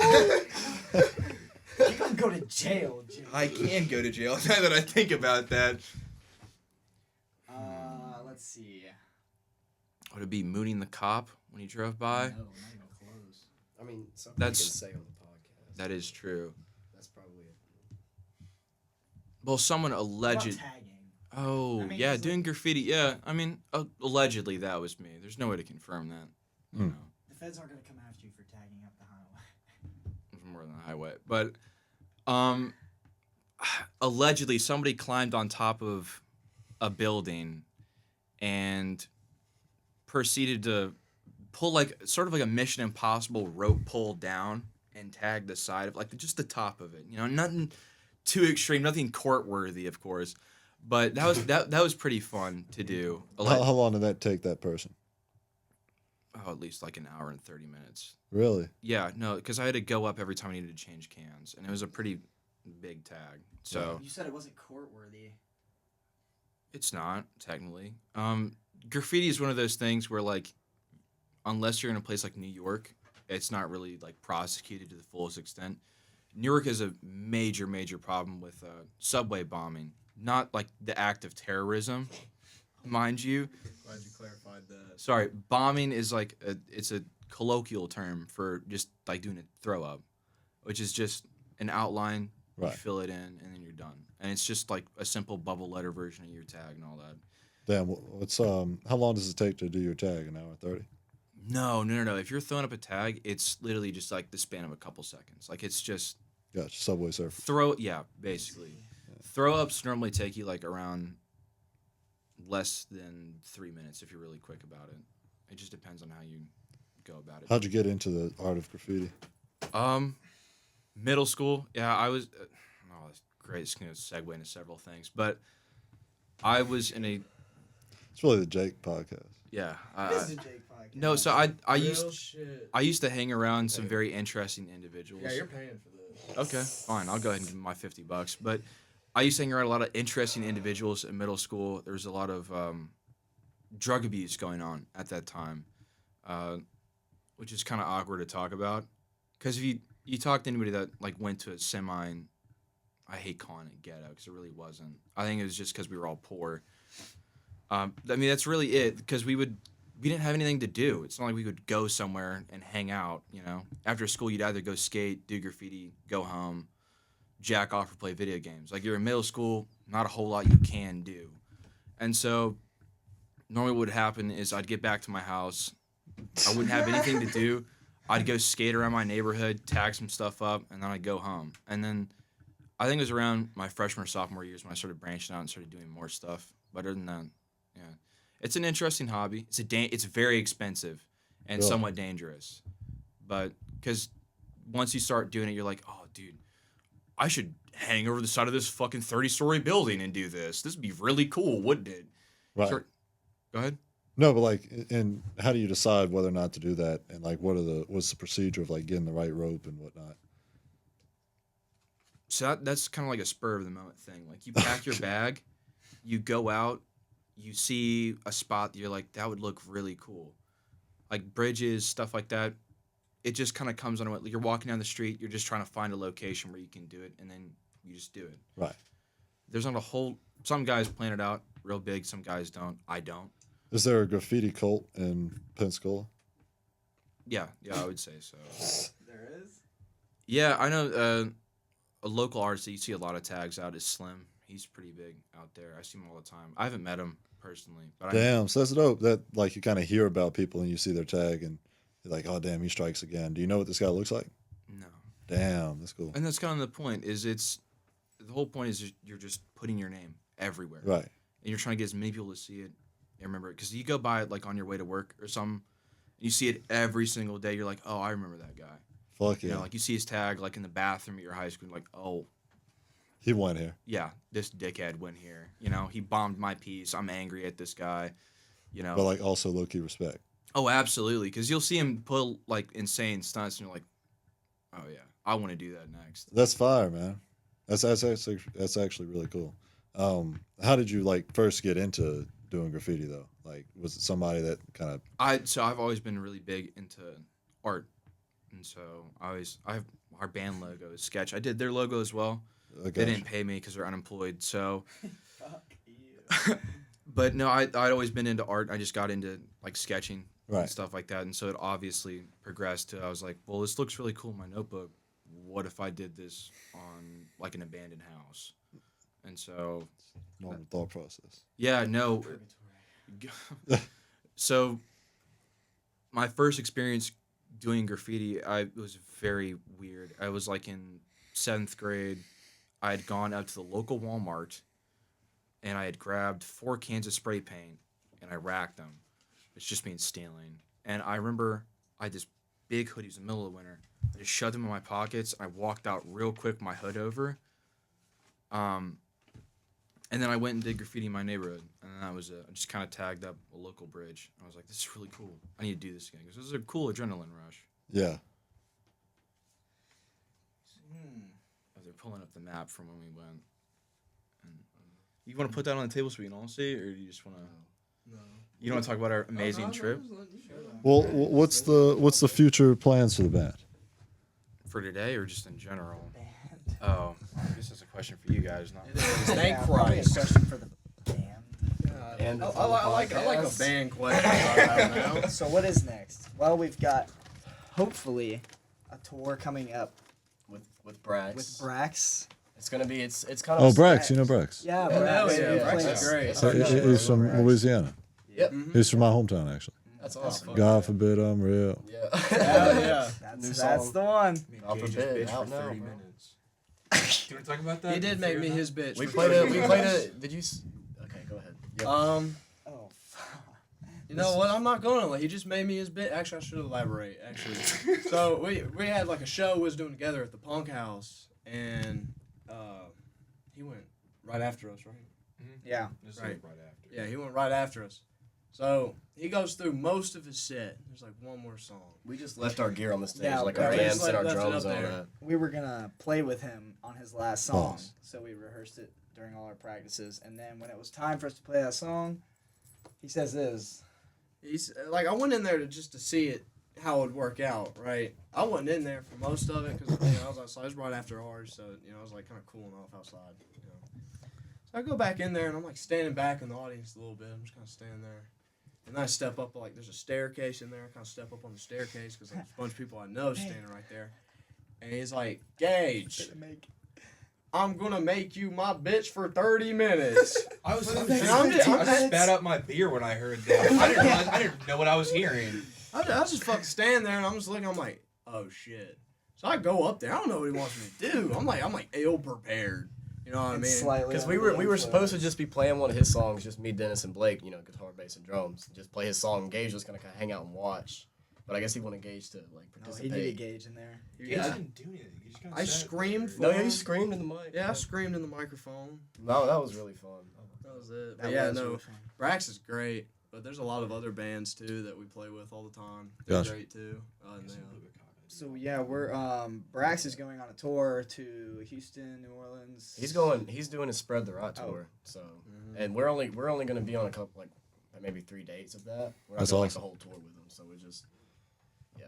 Keep on go to jail. I can go to jail now that I think about that. Let's see. Would it be mooning the cop when he drove by? No, not even close. I mean, something That's- you can say on the podcast. That is true. That's probably it. Well, someone What about alleged. tagging? Oh, I mean, yeah, it's doing graffiti. Yeah, I mean, allegedly that was me. There's no way to confirm that. You know, The feds aren't gonna come after you for tagging up the highway. it's more than a highway. But, allegedly somebody climbed on top of a building and proceeded to pull like sort of like a Mission Impossible rope pull down and tag the side of like just the top of it. You know, nothing too extreme, nothing court worthy, of course. But that was pretty fun to do. How long did that take that person? Oh, at least like an hour and 30 minutes. Really? Yeah, no, because I had to go up every time I needed to change cans, and it was a pretty big tag. So You said it wasn't court worthy. it's not technically. Graffiti is one of those things where like, unless you're in a place like New York, it's not really like prosecuted to the fullest extent. New York has a major problem with subway bombing. Not like the act of terrorism, mind you. Glad you clarified that. Sorry, bombing is like it's a colloquial term for just like doing a throw up, which is just an outline, you Right. fill it in, and then you're done. And it's just like a simple bubble letter version of your tag and all that. Damn. What's how long does it take to do your tag? An hour 30? No. If you're throwing up a tag, it's literally just like the span of a couple seconds. Like it's just Gotcha. Subway Surfer. basically. Throw ups normally take you like around less than 3 minutes if you're really quick about it. It just depends on how you go about it. How'd you get into the art of graffiti? Middle school. Yeah, I was. That's great. It's gonna segue into several things, but I was in a. It's really the Jake podcast. Yeah. This is a Jake podcast. No, so I used Real shit. I used to hang around some very interesting individuals. Yeah, you're paying for this. Okay, fine. I'll go ahead and give him my $50. But I used to hang around a lot of interesting individuals in middle school. There was a lot of drug abuse going on at that time, which is kind of awkward to talk about. Because if you talk to anybody that like went to a semi, I hate calling it ghetto because it really wasn't. I think it was just because we were all poor. I mean, that's really it. Because we didn't have anything to do. It's not like we could go somewhere and hang out, you know. After school, you'd either go skate, do graffiti, go home, jack off, or play video games. Like, you're in middle school, not a whole lot you can do. And so, normally what would happen is I'd get back to my house. I wouldn't have anything to do. I'd go skate around my neighborhood, tag some stuff up, and then I'd go home. And then, I think it was around my freshman or sophomore years when I started branching out and started doing more stuff. But other than that, yeah. It's an interesting hobby. It's very expensive and Really? somewhat dangerous. But because once you start doing it, you're like, oh, dude, I should hang over the side of this fucking 30-story building and do this. This would be really cool, wouldn't it? Right. Sure. Go ahead. No, but like, and how do you decide whether or not to do that? And like, what's the procedure of like getting the right rope and whatnot? So that's kind of like a spur of the moment thing. Like, you pack your bag, you go out, you see a spot that you're like, that would look really cool. Like bridges, stuff like that. It just kind of comes on a way. You're walking down the street, you're just trying to find a location where you can do it, and then you just do it. Right. There's not a whole. Some guys plan it out real big, some guys don't. I don't. Is there a graffiti cult in Pensacola? Yeah, I would say so. There is. Yeah, I know a local artist that you see a lot of tags out is Slim. He's pretty big out there. I see him all the time. I haven't met him personally, but Damn, so that's dope. That like you kind of hear about people and you see their tag and you're like, oh damn, he strikes again. Do you know what this guy looks like? No. Damn, that's cool. And that's kind of the point. The whole point is you're just putting your name everywhere, Right. and you're trying to get as many people to see it and remember it. Because you go by it like on your way to work or something, and you see it every single day. You're like, oh, I remember that guy. Fuck You yeah. know, like you see his tag like in the bathroom at your high school, and like, oh, He went here. yeah, this dickhead went here. You know, he bombed my piece. I'm angry at this guy. You know. But like also low key respect. Oh, absolutely. Because you'll see him pull like insane stunts, and you're like, oh yeah, I want to do that next. That's fire, man. That's actually really cool. How did you like first get into doing graffiti though? Like, was it somebody that kind of So I've always been really big into art. and so I have our band logo is Sketch. I did their logo as well. I They gotcha. didn't pay me because they're unemployed. So, Fuck you. but no, I'd always been into art. I just got into like sketching Right. and stuff like that, and so it obviously progressed to. I was like, well, this looks really cool in my notebook. What if I did this on like an abandoned house? And so, Normal thought process. yeah, no. So, my first experience doing graffiti, it was very weird. I was like in 7th grade. I had gone out to the local Walmart, and I had grabbed 4 cans of spray paint, and I racked them. It's just me stealing. And I remember I had this big hoodie. It was the middle of the winter. I just shoved them in my pockets. I walked out real quick, with my hood over. And then I went and did graffiti in my neighborhood, and that was it. I just kind of tagged up a local bridge. I was like, this is really cool. I need to do this again because this is a cool adrenaline rush. Yeah. Oh, they're pulling up the map from when we went. And, you want to put that on the table so we can all see, or do you just want to? No. You don't want to talk about our amazing trip Well, what's the future plans for the band? for today, or just in general? Oh, I guess that's a question for you guys, not. Thank Yeah, probably a Christ. question for the band. And I like a band question. So what is next? Well, we've got hopefully a tour coming up with Brax. with Brax. It's gonna be it's kind Oh, of Brax. You know Brax. Yeah, Yeah, Brax. yeah, we Brax played- is great. it's He- our he- show. He's from Louisiana. Yep. He's from my hometown, actually. That's awesome. God forbid I'm real. Yeah. Yeah. New That's song. the one. God forbid. Out now, bro. minutes. Do you want to talk about that? He did make me his bitch. We for played 30 a. minutes. Did you? Okay, go ahead. Yep. Oh, fuck. You know what? I'm not gonna. He just made me his bit. Actually, I should elaborate. Actually, so we had like a show we was doing together at the Punk House, and he went right after us, right? Yeah. Right. after. Yeah, he went right after us. So he goes through most of his set. There's like one more song. We just left our gear on the stage, Yeah, like we our just amps and our left it drums up and all there. that. We were gonna play with him on his last song, Pause. so we rehearsed it during all our practices. And then when it was time for us to play that song, he says this. He's like, I went in there to see it how it would work out, right? I wasn't in there for most of it because I was outside. It was right after ours, so I was like kind of cooling off outside. So I go back in there and I'm like standing back in the audience a little bit. I'm just kind of standing there, and then I step up like there's a staircase in there. I kind of step up on the staircase because like, there's a bunch of people I know standing right there, and he's like, Gage, I'm gonna make you my bitch for 30 minutes. I was I'm just- spat up my beer when I heard that. I didn't know what I was hearing. I just fucking stand there and I'm just looking. I'm like, oh shit. So I go up there. I don't know what he wants me to do. I'm like ill prepared. You know what I mean? Slightly Because under we the were supposed to influence. just be playing one of his songs, just me, Dennis, and Blake. Guitar, bass, and drums. Just play his song. And Gage was gonna kind of hang out and watch, but I guess he wanted Gage to like No, he participate. needed Gage in there. Yeah. didn't do anything. He just kinda I sat screamed there. for No, him. you screamed in the mic. Yeah, I screamed in the microphone. No, that was really fun. That was it. That But yeah, was no. really fun. Brax is great, but there's a lot of other bands too that we play with all the time. They're Gotcha. great too. So yeah, we're Brax is going on a tour to Houston, New Orleans. He's doing his Spread the Rot Oh. tour. So, and we're only gonna be on a couple maybe 3 dates of that. We're not That's doing awesome. the whole tour with him. So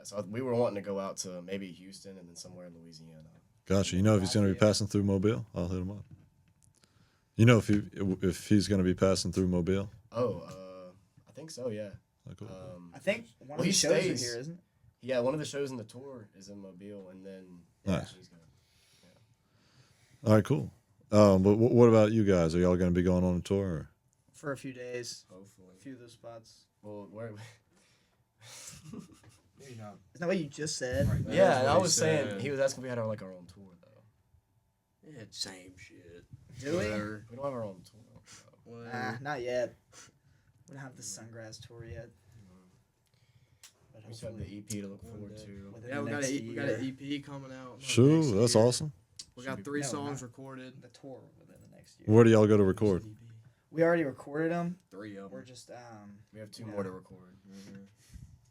so we were wanting to go out to maybe Houston and then somewhere in Louisiana. Gotcha. You know if he's going to be passing through Mobile, I'll hit him up. You know if he's going to be passing through Mobile. Oh, I think so. Yeah. Oh, cool. I think one Well, of he the shows stays. are here, isn't it? Yeah, one of the shows in the tour is in Mobile, and then Nice. he's gonna. All right, cool. But what about you guys? Are y'all going to be going on a tour? Or? For a few days, Hopefully. a few of those spots. Well, where? Maybe not. Isn't that what you just said? Yeah, and I what he was saying said. he was asking if we had our own tour though. Yeah, same shit. Do we? Whatever. We don't have our own tour. though. Whatever. Not yet. We don't have the Sungraz tour yet. But We just have the hopefully EP to look One forward day. to. within Yeah, the we got, next we got an year. EP coming out. Sure, next that's year. awesome. We got 3 No, songs not- recorded. The tour within the next year. Where do y'all go to record? We already recorded them. 3 of We're them. just We have 2 Yeah. more to record.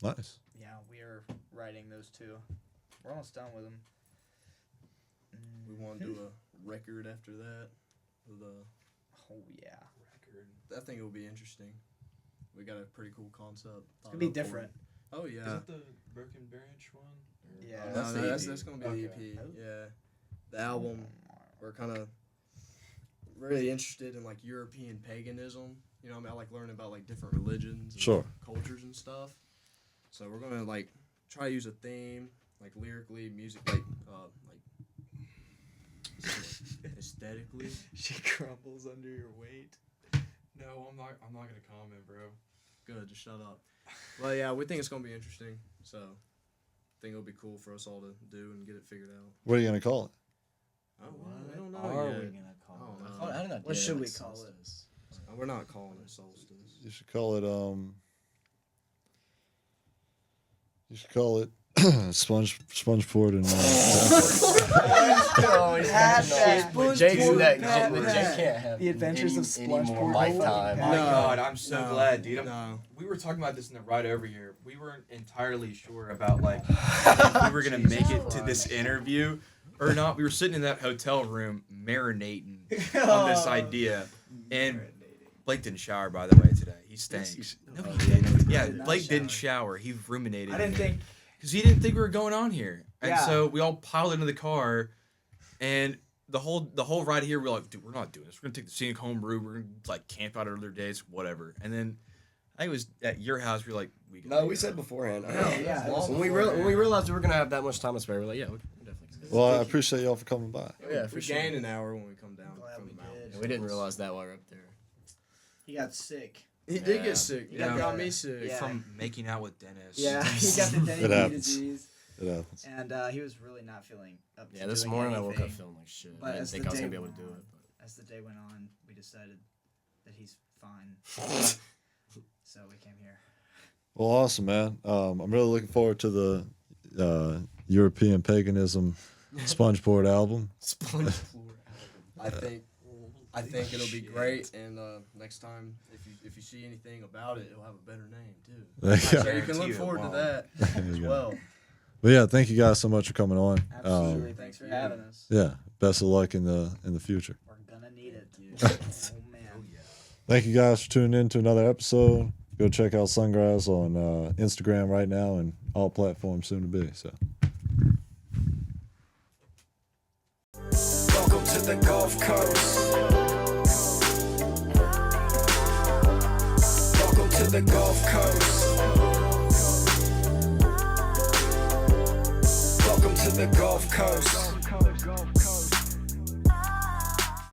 Nice. yeah, we are writing those 2. We're almost done with them. We want to do a record after that. With Oh yeah, I think it will be interesting. We got a pretty cool concept. it's gonna be different. Oh yeah. Is it the Broken Branch one? Yeah. No, That's the that's EP. gonna be the Okay. EP. Yeah. The album, we're kind of really interested in like European paganism. You know, what I mean, I like learning about like different religions, and Sure. cultures and stuff. So we're gonna like try to use a theme, like lyrically, music, like aesthetically. She crumbles under your weight. No, I'm not gonna comment, bro. Good, just shut up. Well, yeah, we think it's gonna be interesting. So, I think it'll be cool for us all to do and get it figured out. What are you gonna call it? Oh, I don't know Are yet. we gonna call I it? don't know. I did not What do should like we call it? solstice. We're not calling it solstice. You should call it You should call it Spongeport and Jake's Pat, neck. Pat, Jake Pat. can't have The Adventures of any more Spongeport. mic Holy time. cow. My No, God, I'm so no, glad, dude. No. We were talking about this in the ride over here. We weren't entirely sure about like if we were gonna make it to this interview or not. We were sitting in that hotel room marinating on this idea, and Blake didn't shower, by the way, today. He stinks. No, he didn't. Yeah, did not Blake didn't shower. shower. He ruminated. I didn't think. Because he didn't think we were going on here, and Yeah. so we all piled into the car, and the whole ride here, we're like, dude, we're not doing this. We're gonna take the scenic home route. We're gonna like camp out other days, whatever. And then I think it was at your house. We were like, we can No, do we it. said beforehand. yeah, it was When we realized we were gonna have that much time to spare, we're like, yeah, we definitely. Well, I appreciate y'all for coming by. Yeah, We for sure. gained an hour when we come down Glad from we the mountain. did. We didn't realize that while we were up there. He got sick. He did Yeah. get sick. He Yeah. got me sick. Yeah. From making out with Dennis. Yeah, he got the It dengue happens. disease, It happens. and he was really not feeling up to Yeah, this doing morning I woke up anything. feeling like shit. But I didn't as think the I was day gonna be able to went do on- it. As the day went on, we decided that he's fine. So we came here. Well, awesome, man. I'm really looking forward to the European Paganism Spongeport album. Sponge I think it'll be great, and next time if you see anything about it, it'll have a better name too. Yeah. So you Guarantee can look you it forward to won't. that There you as go. well. But yeah, thank you guys so much for coming on. Absolutely. Thanks for having us. Yeah, best of luck in the future. We're gonna need it. Oh man. Thank you guys for tuning in to another episode. Go check out Sungraz on Instagram right now and all platforms soon to be. So. Welcome to the Gulf Coast. Welcome to the Gulf Coast. Welcome to the Gulf Coast.